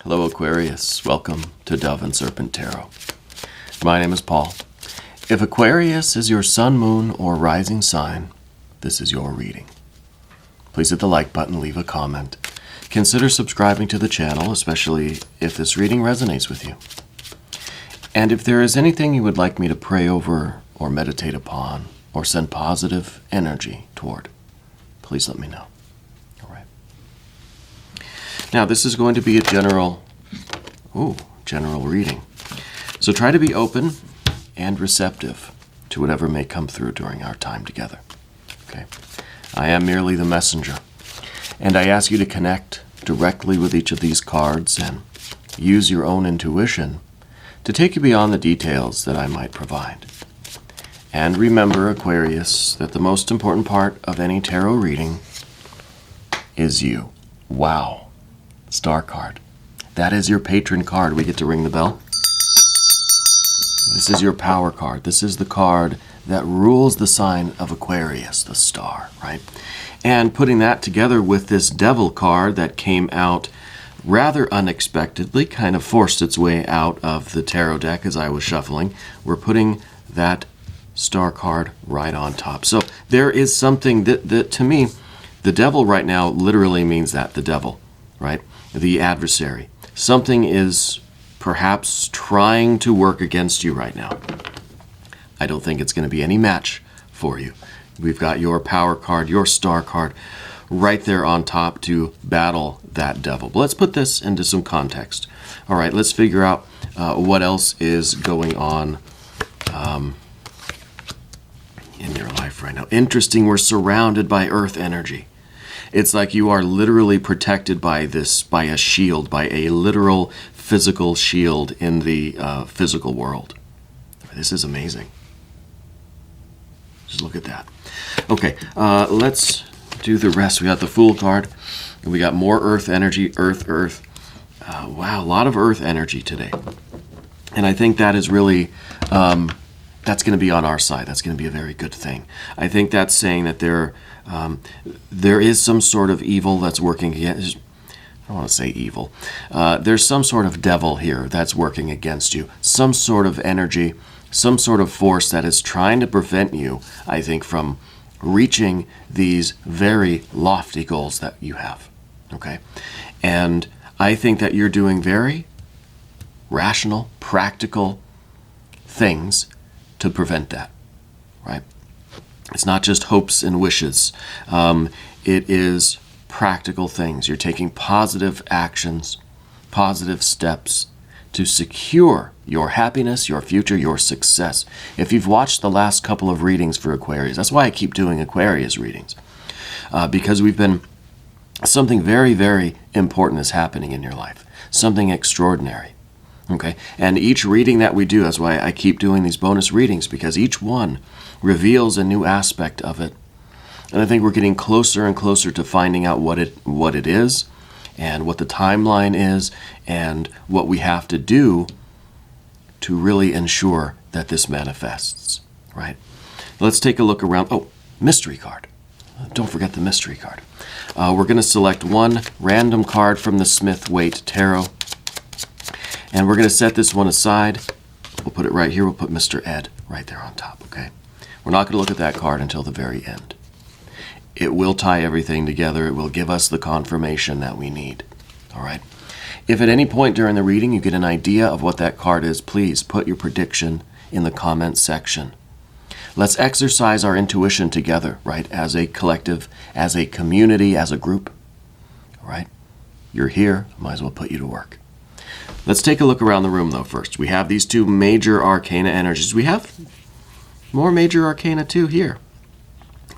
Hello Aquarius, welcome to Dove and Serpent Tarot. My name is Paul. If Aquarius is your sun, moon, or rising sign, this is your reading. Please hit the like button, leave a comment. Consider subscribing to the channel, especially if this reading resonates with you. And if there is anything you would like me to pray over or meditate upon or send positive energy toward, please let me know. All right. Now, this is going to be a general reading. So try to be open and receptive to whatever may come through during our time together. Okay? I am merely the messenger, and I ask you to connect directly with each of these cards and use your own intuition to take you beyond the details that I might provide. And remember, Aquarius, that the most important part of any tarot reading is you. Wow. Star card. That is your patron card. We get to ring the bell. This is your power card. This is the card that rules the sign of Aquarius, the star, right? And putting that together with this devil card that came out rather unexpectedly, kind of forced its way out of the tarot deck as I was shuffling, we're putting that star card right on top. So there is something that to me, the devil right now literally means that, the devil, right? The adversary. Something is perhaps trying to work against you right now. I don't think it's going to be any match for you. We've got your power card, your star card, right there on top to battle that devil. But let's put this into some context. All right, let's figure out what else is going on in your life right now. Interesting, we're surrounded by earth energy. It's like you are literally protected by a shield, by a literal physical shield in the physical world. This is amazing. Just look at that. Okay, let's do the rest. We got the Fool card, and we got more earth energy, earth. Wow, a lot of earth energy today. And I think that is really, that's going to be on our side. That's going to be a very good thing. I think that's saying that there is some sort of evil that's working against. I don't want to say evil. There's some sort of devil here that's working against you. Some sort of energy, some sort of force that is trying to prevent you, I think, from reaching these very lofty goals that you have. Okay? And I think that you're doing very rational, practical things to prevent that. Right? It's not just hopes and wishes. It is practical things. You're taking positive actions, positive steps to secure your happiness, your future, your success. If you've watched the last couple of readings for Aquarius, that's why I keep doing Aquarius readings. Because something very, very important is happening in your life. Something extraordinary. Okay? And each reading that we do, that's why I keep doing these bonus readings, because each one reveals a new aspect of it. And I think we're getting closer and closer to finding out what it is, and what the timeline is, and what we have to do to really ensure that this manifests, right? Let's take a look around. Oh, mystery card. Don't forget the mystery card. We're going to select one random card from the Smith-Waite Tarot, and we're going to set this one aside. We'll put it right here. We'll put Mr. Ed right there on top, okay? We're not going to look at that card until the very end. It will tie everything together. It will give us the confirmation that we need. All right? If at any point during the reading you get an idea of what that card is, please put your prediction in the comments section. Let's exercise our intuition together, right? As a collective, as a community, as a group. All right? You're here. I might as well put you to work. Let's take a look around the room, though, first. We have these two major arcana energies. We have more major arcana, too, here.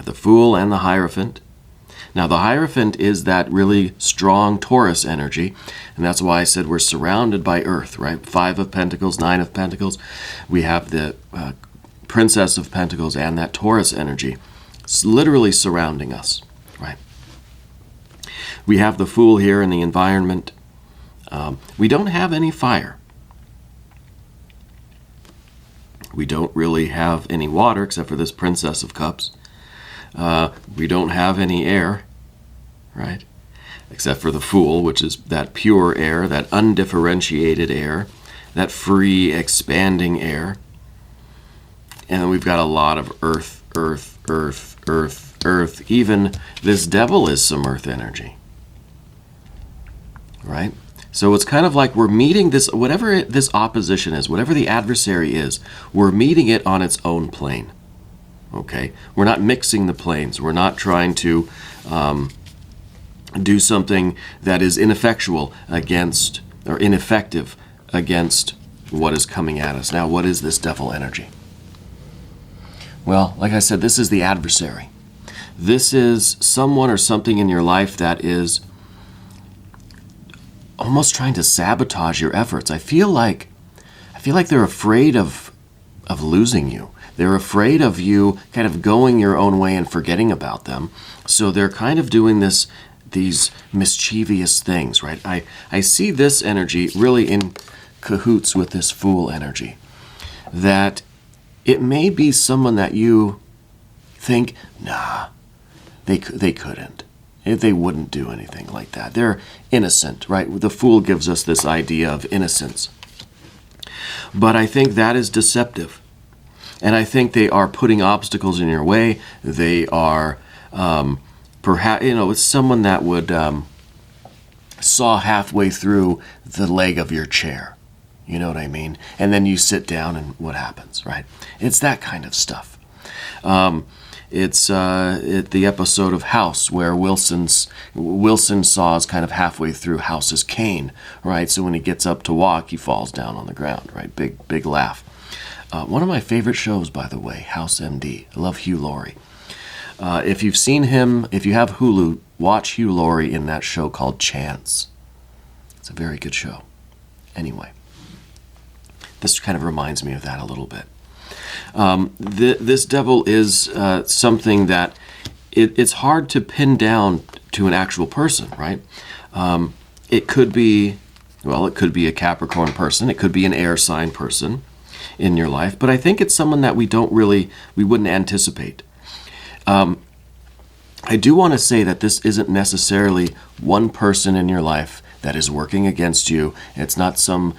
The Fool and the Hierophant. Now, the Hierophant is that really strong Taurus energy, and that's why I said we're surrounded by Earth, right? 5 of Pentacles, 9 of Pentacles. We have the Princess of Pentacles and that Taurus energy. It's literally surrounding us, right? We have the Fool here in the environment. We don't have any fire. We don't really have any water except for this Princess of Cups. We don't have any air, right? except for the Fool, which is that pure air, that undifferentiated air, that free, expanding air. And then we've got a lot of earth, earth, earth, earth, earth. Even this devil is some earth energy, right? So it's kind of like we're meeting this, whatever this opposition is, whatever the adversary is, we're meeting it on its own plane, okay? We're not mixing the planes. We're not trying to do something that is ineffectual against, or ineffective against what is coming at us. Now, what is this devil energy? Well, like I said, this is the adversary. This is someone or something in your life that is almost trying to sabotage your efforts. I feel like they're afraid of losing you. They're afraid of you kind of going your own way and forgetting about them. So they're kind of doing these mischievous things, right? I see this energy really in cahoots with this Fool energy. That it may be someone that you think, nah, they couldn't. They wouldn't do anything like that. They're innocent, right? The Fool gives us this idea of innocence. But I think that is deceptive. And I think they are putting obstacles in your way. They are, perhaps, it's someone that would saw halfway through the leg of your chair. You know what I mean? And then you sit down and what happens, right? It's that kind of stuff. It's the episode of House where Wilson saws kind of halfway through House's cane, right? So when he gets up to walk, he falls down on the ground, right? Big laugh. One of my favorite shows, by the way, House MD. I love Hugh Laurie. If you've seen him, if you have Hulu, watch Hugh Laurie in that show called Chance. It's a very good show. Anyway, this kind of reminds me of that a little bit. This devil is something that it's hard to pin down to an actual person, right? It could be a Capricorn person. It could be an air sign person in your life. But I think it's someone that we wouldn't anticipate. I do want to say that this isn't necessarily one person in your life that is working against you. It's not some,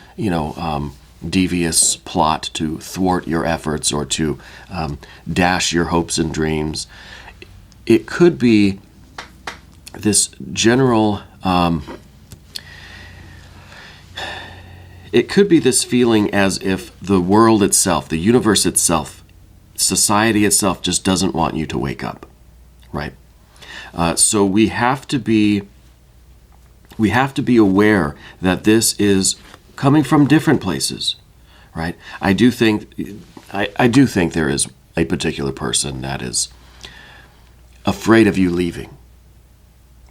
devious plot to thwart your efforts or to dash your hopes and dreams. It could be this general, it could be this feeling as if the world itself, the universe itself, society itself just doesn't want you to wake up, right? So we have to be aware that this is coming from different places, right? I do think there is a particular person that is afraid of you leaving,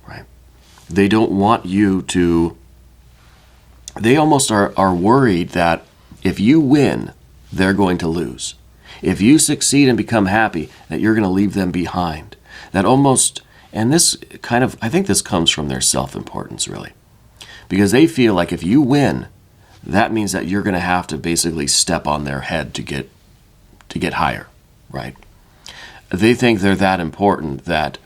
right? They don't want you to. They almost are worried that if you win, they're going to lose. If you succeed and become happy, that you're going to leave them behind. That almost, and this kind of, I think this comes from their self-importance, really. Because they feel like if you win, that means that you're going to have to basically step on their head to get higher, right? They think they're that important that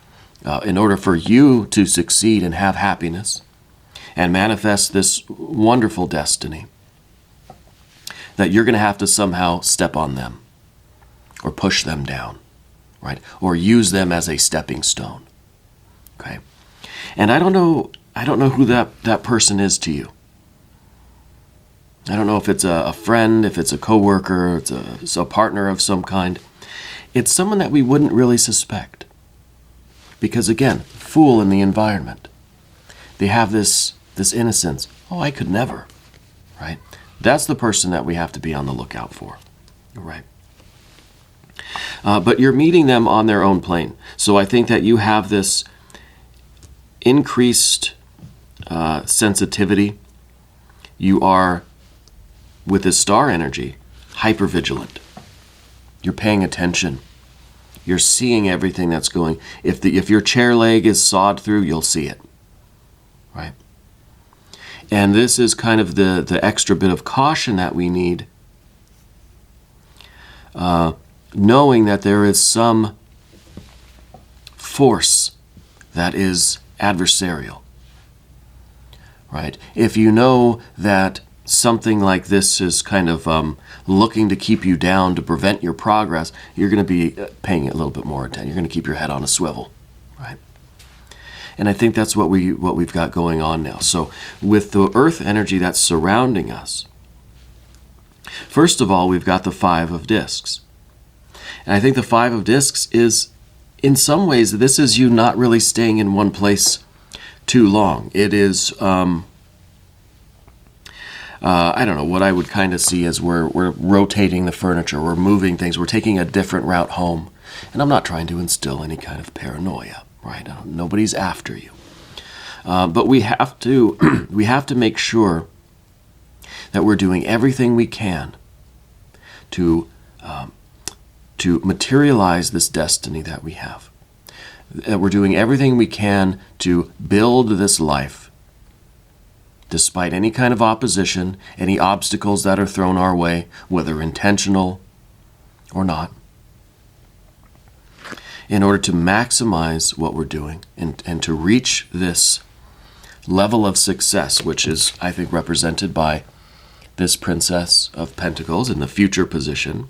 in order for you to succeed and have happiness and manifest this wonderful destiny, that you're going to have to somehow step on them or push them down, right? Or use them as a stepping stone, okay? And I don't know who that person is to you. I don't know if it's a friend, if it's a coworker, it's a partner of some kind. It's someone that we wouldn't really suspect. Because again, Fool in the environment. They have this innocence. Oh, I could never, right? That's the person that we have to be on the lookout for, right? But you're meeting them on their own plane. So I think that you have this increased sensitivity. You are, with this star energy, hypervigilant. You're paying attention. You're seeing everything that's going. If your chair leg is sawed through, you'll see it, right? And this is kind of the extra bit of caution that we need, knowing that there is some force that is adversarial, right? If you know that something like this is kind of looking to keep you down to prevent your progress, you're going to be paying a little bit more attention. You're going to keep your head on a swivel, right? And I think that's what we've got going on now. So with the earth energy that's surrounding us, first of all, we've got the Five of Discs. And I think the Five of Discs is, in some ways, this is you not really staying in one place too long. It is, I don't know, what I would kind of see as we're rotating the furniture, we're moving things, we're taking a different route home. And I'm not trying to instill any kind of paranoia, right? Nobody's after you. But we have to, we have to make sure that we're doing everything we can to materialize this destiny that we have. That we're doing everything we can to build this life, despite any kind of opposition, any obstacles that are thrown our way, whether intentional or not, in order to maximize what we're doing and to reach this level of success, which is, I think, represented by this Princess of Pentacles in the future position.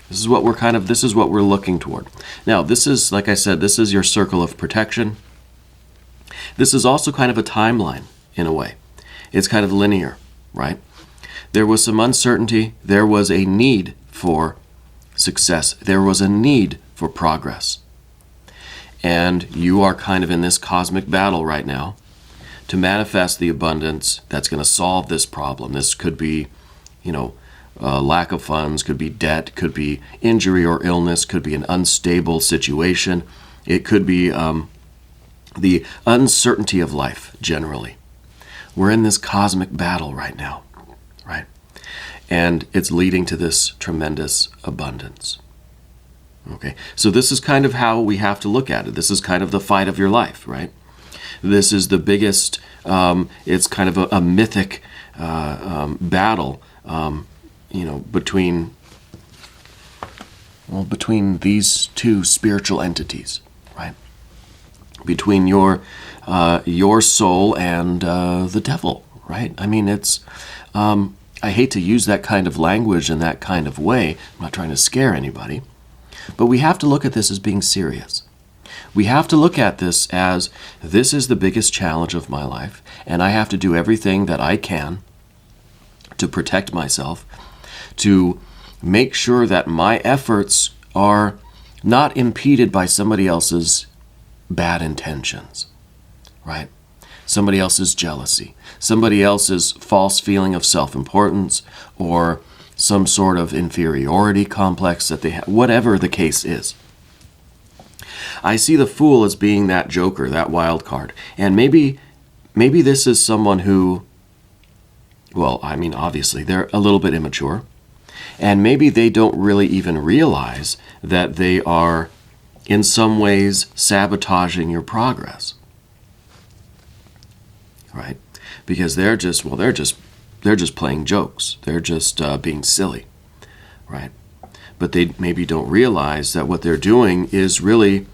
This is what we're looking toward. Now, this is, like I said, this is your circle of protection. This is also kind of a timeline, in a way. It's kind of linear, right? There was some uncertainty. There was a need for success. There was a need for progress. And you are kind of in this cosmic battle right now to manifest the abundance that's going to solve this problem. This could be, lack of funds, could be debt, could be injury or illness, could be an unstable situation. It could be the uncertainty of life generally. We're in this cosmic battle right now, right? And it's leading to this tremendous abundance. Okay, so this is kind of how we have to look at it. This is kind of the fight of your life, right? This is the biggest, it's kind of a mythic battle, between these two spiritual entities, right? Between your soul and the devil, right? I mean, it's, I hate to use that kind of language in that kind of way. I'm not trying to scare anybody. But we have to look at this as being serious. We have to look at this as, this is the biggest challenge of my life, and I have to do everything that I can to protect myself, to make sure that my efforts are not impeded by somebody else's bad intentions, right? Somebody else's jealousy, somebody else's false feeling of self-importance, or some sort of inferiority complex that they have, whatever the case is. I see the Fool as being that joker, that wild card. And maybe this is someone who, well, I mean, obviously, they're a little bit immature. And maybe they don't really even realize that they are, in some ways, sabotaging your progress. Right? Because they're just playing jokes. They're just being silly, right? But they maybe don't realize that what they're doing is really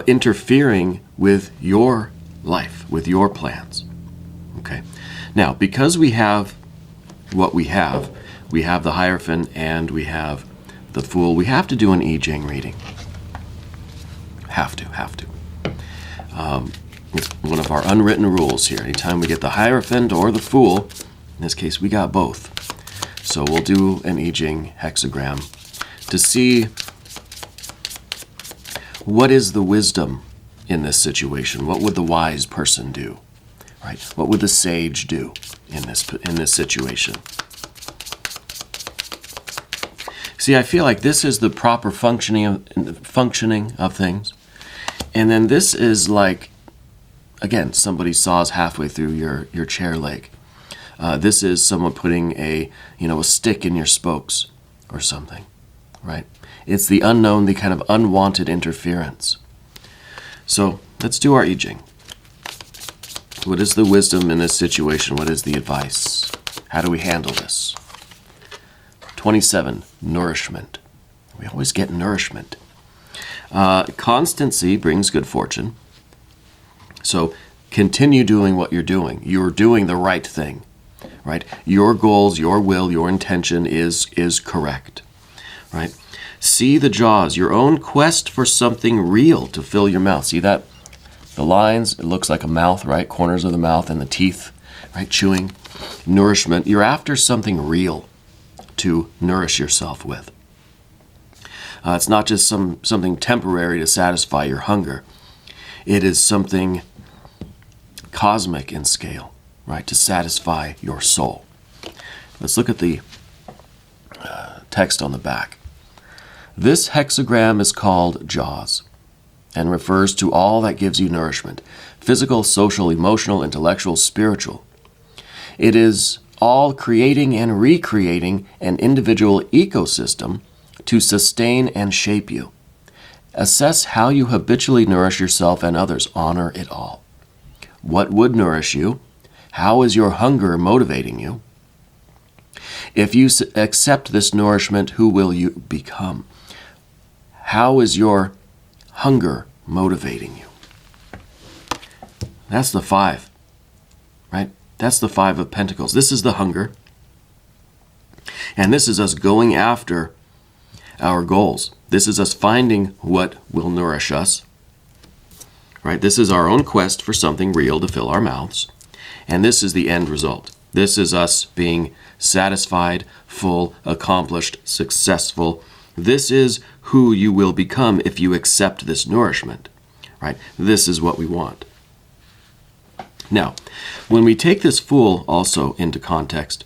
interfering with your life, with your plans, okay? Now, because we have what we have the Hierophant and we have the Fool, we have to do an I Ching reading. Have to. It's one of our unwritten rules here. Anytime we get the Hierophant or the Fool, in this case, we got both. So we'll do an I Ching hexagram to see what is the wisdom in this situation. What would the wise person do? Right? What would the sage do in this situation? See, I feel like this is the proper functioning of things, and then this is like, again, somebody saws halfway through your chair leg. This is someone putting a stick in your spokes or something, right? It's the unknown, the kind of unwanted interference. So let's do our I Ching. What is the wisdom in this situation? What is the advice? How do we handle this? 27, nourishment. We always get nourishment. Constancy brings good fortune. So continue doing what you're doing. You're doing the right thing, right? Your goals, your will, your intention is correct, right? See the jaws, your own quest for something real to fill your mouth. See that? The lines, it looks like a mouth, right? Corners of the mouth and the teeth, right? Chewing, nourishment. You're after something real to nourish yourself with. It's not just something temporary to satisfy your hunger. It is something cosmic in scale, right? To satisfy your soul. Let's look at the text on the back. This hexagram is called jaws and refers to all that gives you nourishment: physical, social, emotional, intellectual, spiritual. It is all creating and recreating an individual ecosystem to sustain and shape you. Assess how you habitually nourish yourself and others. Honor it all. What would nourish you? How is your hunger motivating you? If you accept this nourishment, who will you become? How is your hunger motivating you? That's the 5, right? That's the 5 of Pentacles. This is the hunger. And this is us going after our goals. This is us finding what will nourish us, right? This is our own quest for something real to fill our mouths. And this is the end result. This is us being satisfied, full, accomplished, successful. This is who you will become if you accept this nourishment, right? This is what we want. Now, when we take this Fool also into context,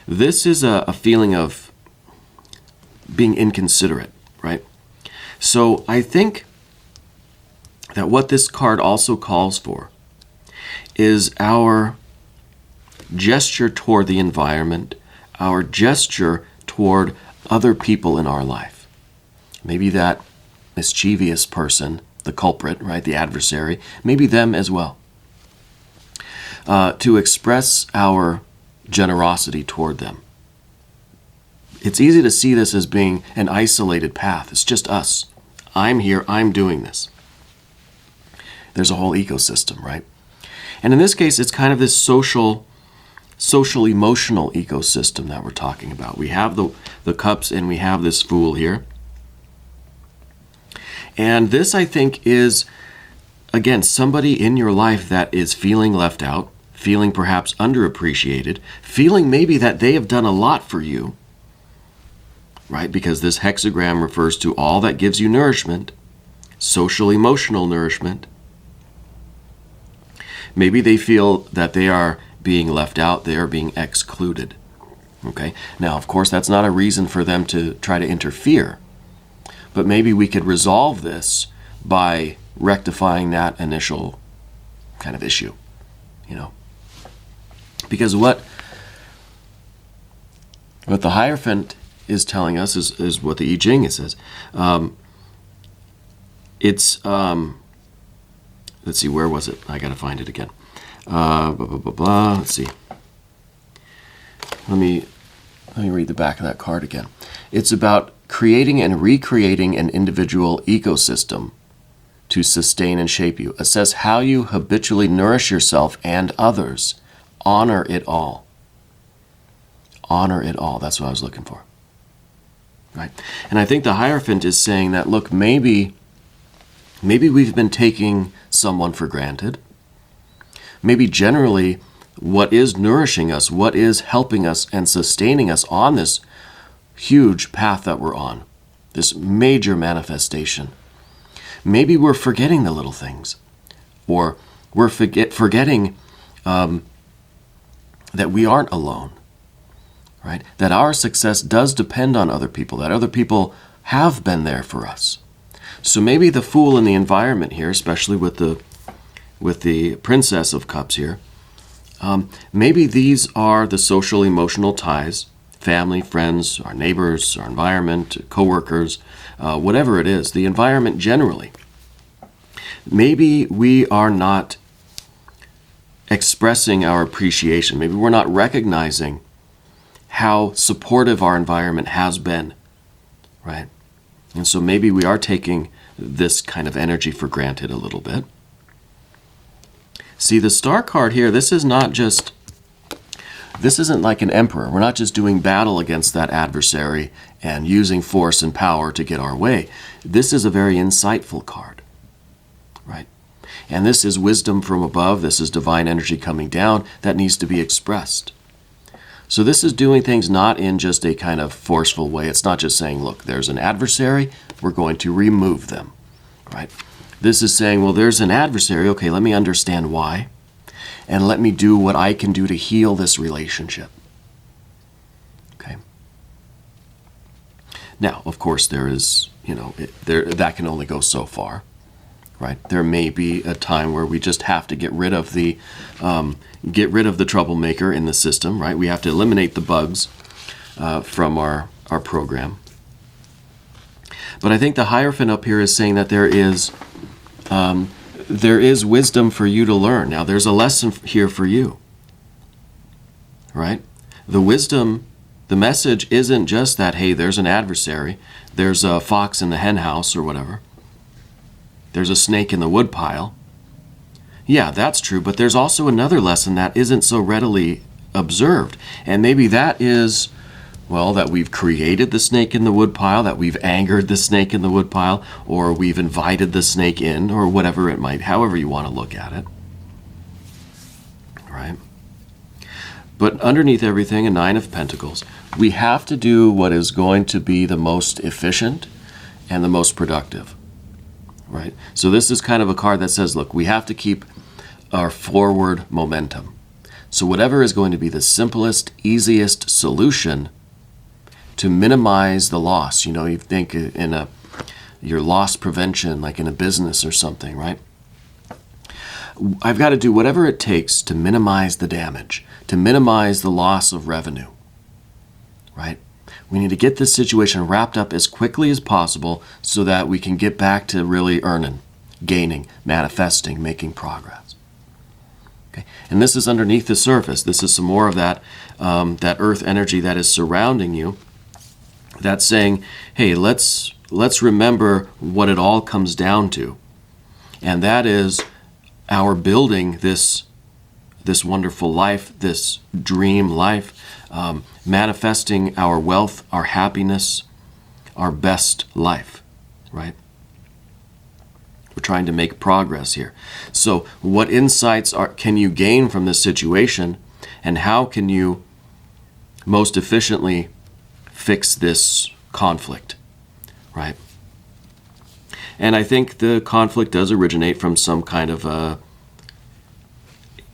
this is a feeling of being inconsiderate, right? So I think that what this card also calls for is our gesture toward the environment, our gesture toward other people in our life. Maybe that mischievous person, the culprit, right, the adversary, maybe them as well. To express our generosity toward them. It's easy to see this as being an isolated path. It's just us. I'm here, I'm doing this. There's a whole ecosystem, right? And in this case, it's kind of this social emotional ecosystem that we're talking about. We have the cups and we have this Fool here. And this, I think, is, again, somebody in your life that is feeling left out, feeling perhaps underappreciated, feeling maybe that they have done a lot for you, right? Because this hexagram refers to all that gives you nourishment, social, emotional nourishment. Maybe they feel that they are being left out, they are being excluded. Okay? Now, of course, that's not a reason for them to try to interfere. But maybe we could resolve this by rectifying that initial kind of issue, you know. Because what the Hierophant is telling us is what the I Ching says. Let's see, where was it? I got to find it again. Let's see. Let me read the back of that card again. It's about creating and recreating an individual ecosystem to sustain and shape you. Assess how you habitually nourish yourself and others. Honor it all. Honor it all. That's what I was looking for. Right? And I think the Hierophant is saying that, look, maybe we've been taking someone for granted. Maybe generally what is nourishing us, what is helping us and sustaining us on this huge path that we're on, this major manifestation. Maybe we're forgetting the little things, or we're forgetting that we aren't alone, right? That our success does depend on other people, that other people have been there for us. So maybe the Fool in the environment here, especially with the Princess of Cups here, maybe these are the social emotional ties, family, friends, our neighbors, our environment, co-workers, whatever it is, the environment generally. Maybe we are not expressing our appreciation. Maybe we're not recognizing how supportive our environment has been, right? And so maybe we are taking this kind of energy for granted a little bit. See, the Star card here, this isn't like an emperor. We're not just doing battle against that adversary and using force and power to get our way. This is a very insightful card, right? And this is wisdom from above. This is divine energy coming down that needs to be expressed. So this is doing things not in just a kind of forceful way. It's not just saying, look, there's an adversary, we're going to remove them, right? This is saying, well, there's an adversary. Okay, let me understand why. And let me do what I can do to heal this relationship. Okay. Now, of course, there is, that can only go so far, right? There may be a time where we just have to get rid of the troublemaker in the system, right? We have to eliminate the bugs from our program. But I think the Hierophant up here is saying that there is wisdom for you to learn. Now, there's a lesson here for you, right? The wisdom, the message isn't just that, hey, there's an adversary, there's a fox in the hen house or whatever, there's a snake in the woodpile. Yeah, that's true, but there's also another lesson that isn't so readily observed. And maybe that is, well, that we've created the snake in the woodpile, that we've angered the snake in the woodpile, or we've invited the snake in, or whatever it might, however you want to look at it. Right? But underneath everything, a Nine of Pentacles, we have to do what is going to be the most efficient and the most productive. Right? So this is kind of a card that says, look, we have to keep our forward momentum. So whatever is going to be the simplest, easiest solution to minimize the loss. You think in your loss prevention, like in a business or something, right? I've got to do whatever it takes to minimize the damage, to minimize the loss of revenue, right? We need to get this situation wrapped up as quickly as possible so that we can get back to really earning, gaining, manifesting, making progress. Okay? And this is underneath the surface. This is some more of that earth energy that is surrounding you. That's saying, hey, let's remember what it all comes down to. And that is our building this wonderful life, this dream life, manifesting our wealth, our happiness, our best life, right? We're trying to make progress here. So what insights can you gain from this situation, and how can you most efficiently fix this conflict, right? And I think the conflict does originate from some kind of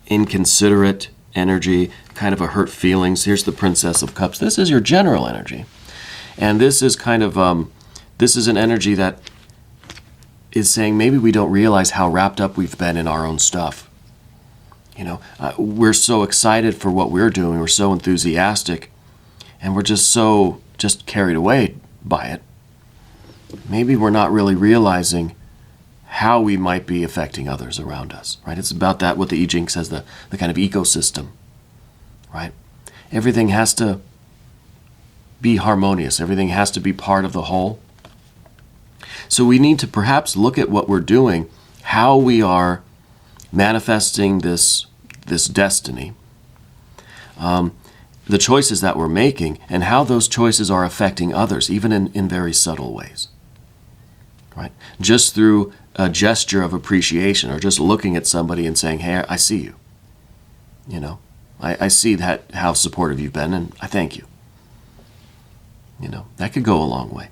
inconsiderate energy, kind of a hurt feelings. Here's the Princess of Cups. This is your general energy. And this is kind of, this is an energy that is saying maybe we don't realize how wrapped up we've been in our own stuff. We're so excited for what we're doing. We're so enthusiastic. And we're just carried away by it. Maybe we're not really realizing how we might be affecting others around us, right? It's about that, what the I Ching says, the kind of ecosystem, right? Everything has to be harmonious. Everything has to be part of the whole. So we need to perhaps look at what we're doing, how we are manifesting this destiny, the choices that we're making, and how those choices are affecting others, even in very subtle ways, right? Just through a gesture of appreciation, or just looking at somebody and saying, hey, I see you. I see how supportive you've been, and I thank you. That could go a long way.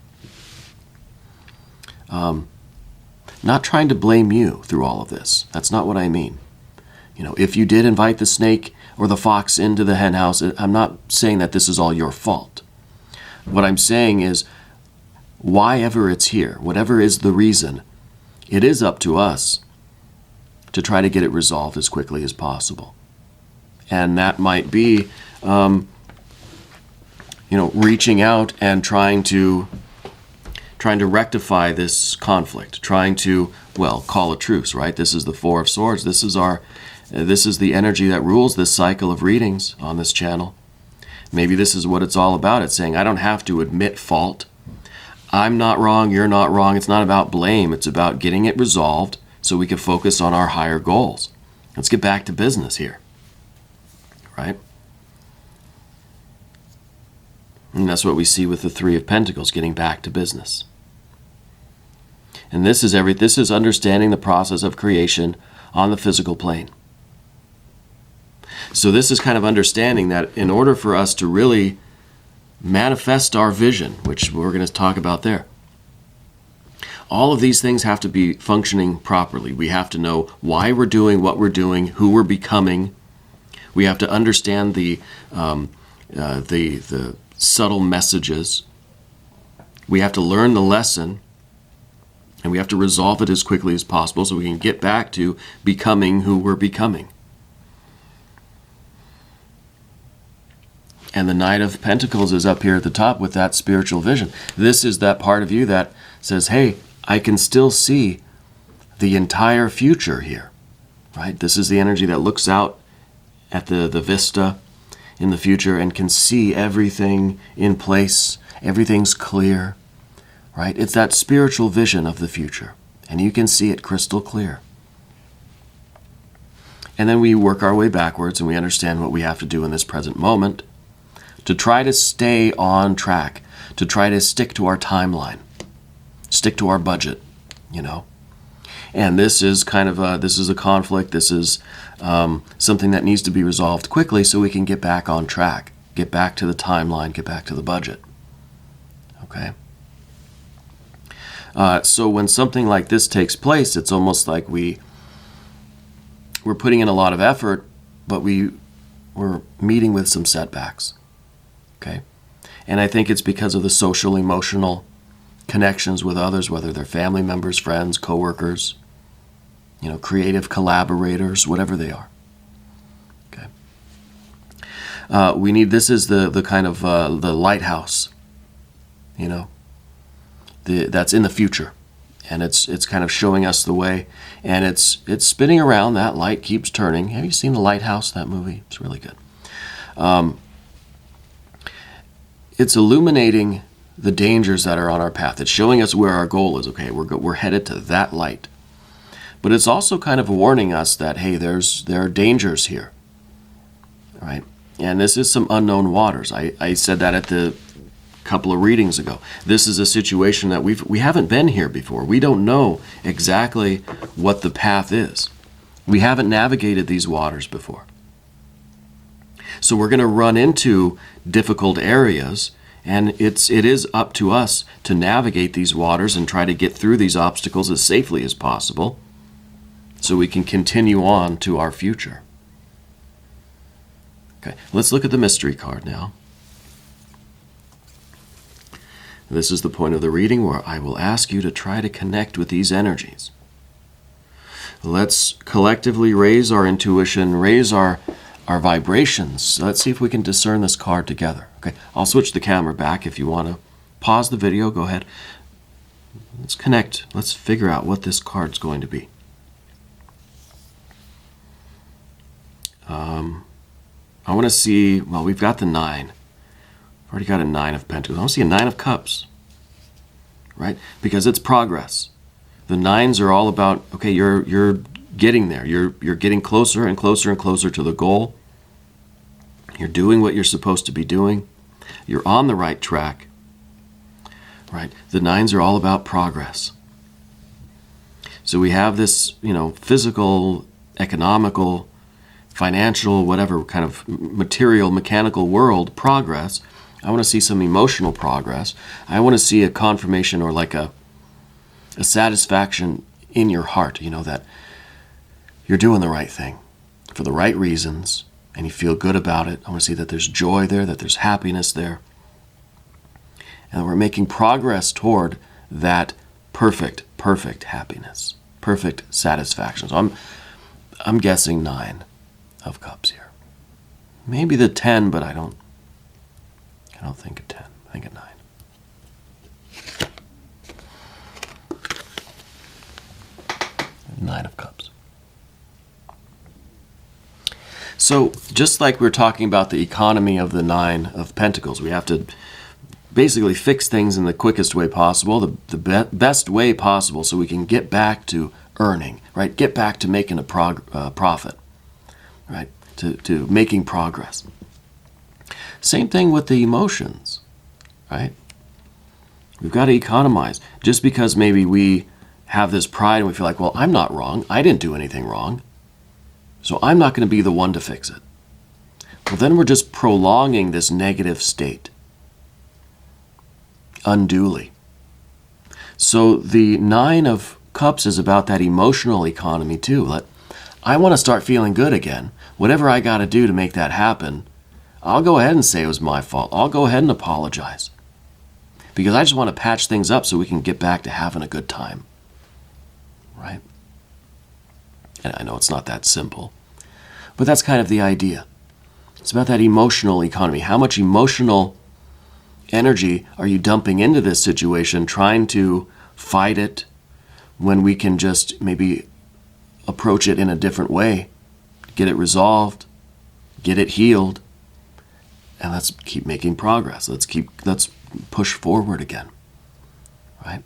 Not trying to blame you through all of this. That's not what I mean. If you did invite the snake or the fox into the hen house, I'm not saying that this is all your fault. What I'm saying is, why ever it's here, whatever is the reason, it is up to us to try to get it resolved as quickly as possible. And that might be, reaching out and trying to rectify this conflict, trying to, call a truce, right? This is the Four of Swords. This is the energy that rules this cycle of readings on this channel. Maybe this is what it's all about. It's saying, I don't have to admit fault. I'm not wrong, you're not wrong. It's not about blame. It's about getting it resolved so we can focus on our higher goals, Let's get back to business here, right? And that's what we see with the Three of Pentacles, getting back to business. And this is understanding the process of creation on the physical plane. So this is kind of understanding that in order for us to really manifest our vision, which we're going to talk about there, all of these things have to be functioning properly. We have to know why we're doing what we're doing, who we're becoming. We have to understand the subtle messages. We have to learn the lesson, and we have to resolve it as quickly as possible so we can get back to becoming who we're becoming. And the Knight of Pentacles is up here at the top with that spiritual vision. This is that part of you that says, hey, I can still see the entire future here, right? This is the energy that looks out at the vista in the future and can see everything in place. Everything's clear, right? It's that spiritual vision of the future, and you can see it crystal clear. And then we work our way backwards and we understand what we have to do in this present moment to try to stay on track, to try to stick to our timeline, stick to our budget, you know. And this is kind of a conflict. This is something that needs to be resolved quickly so we can get back on track, get back to the timeline, get back to the budget. Okay. So when something like this takes place, it's almost like we're putting in a lot of effort, but we're meeting with some setbacks. Okay. And I think it's because of the social, emotional connections with others, whether they're family members, friends, coworkers, you know, creative collaborators, whatever they are. Okay. This is the kind of the lighthouse, you know, that's in the future, and it's kind of showing us the way, and it's spinning around. That light keeps turning. Have you seen The Lighthouse, that movie? It's really good. It's illuminating the dangers that are on our path. It's showing us where our goal is. Okay, we're headed to that light. But it's also kind of warning us that, hey, there are dangers here, right? And this is some unknown waters. I said that at the couple of readings ago. This is a situation that we haven't been here before. We don't know exactly what the path is. We haven't navigated these waters before. So we're going to run into difficult areas, and it is up to us to navigate these waters and try to get through these obstacles as safely as possible so we can continue on to our future. Okay, let's look at the mystery card now. This is the point of the reading where I will ask you to try to connect with these energies. Let's collectively raise our intuition, raise our vibrations. Let's see if we can discern this card together. Okay, I'll switch the camera back if you want to pause the video. Go ahead. Let's connect. Let's figure out what this card's going to be. I want to see, well, we've got the 9. I've already got a 9 of Pentacles. I want to see a 9 of Cups, right? Because it's progress. The 9s are all about, okay, you're getting there. You're getting closer and closer and closer to the goal. You're doing what you're supposed to be doing. You're on the right track, right? The 9s are all about progress. So we have this, you know, physical, economical, financial, whatever kind of material, mechanical world progress. I want to see some emotional progress. I want to see a confirmation or like a satisfaction in your heart, you know, that you're doing the right thing for the right reasons and you feel good about it. I want to see that there's joy there, that there's happiness there. And we're making progress toward that perfect happiness, perfect satisfaction. So I'm guessing 9 of Cups here. Maybe the 10, but I don't think a 10. I think a 9. Nine of Cups. So just like we're talking about the economy of the 9 of Pentacles, we have to basically fix things in the quickest way possible, the best way possible, so we can get back to earning, right? Get back to making a profit. right? To making progress. Same thing with the emotions, right? We've got to economize. Just because maybe we have this pride and we feel like, well, I'm not wrong. I didn't do anything wrong. So I'm not going to be the one to fix it. Well, then we're just prolonging this negative state unduly. So the Nine of Cups is about that emotional economy too. I want to start feeling good again. Whatever I got to do to make that happen, I'll go ahead and say it was my fault. I'll go ahead and apologize. Because I just want to patch things up so we can get back to having a good time. Right? And I know it's not that simple. But that's kind of the idea. It's about that emotional economy. How much emotional energy are you dumping into this situation, trying to fight it, when we can just maybe approach it in a different way, get it resolved, get it healed, and let's keep making progress. Let's push forward again, right?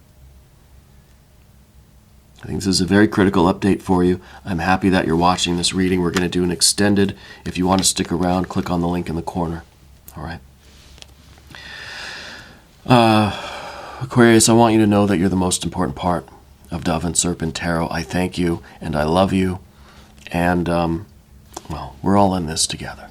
I think this is a very critical update for you. I'm happy that you're watching this reading. We're going to do an extended. If you want to stick around, click on the link in the corner. All right. Aquarius, I want you to know that you're the most important part of Dove and Serpent Tarot. I thank you and I love you. And, well, we're all in this together.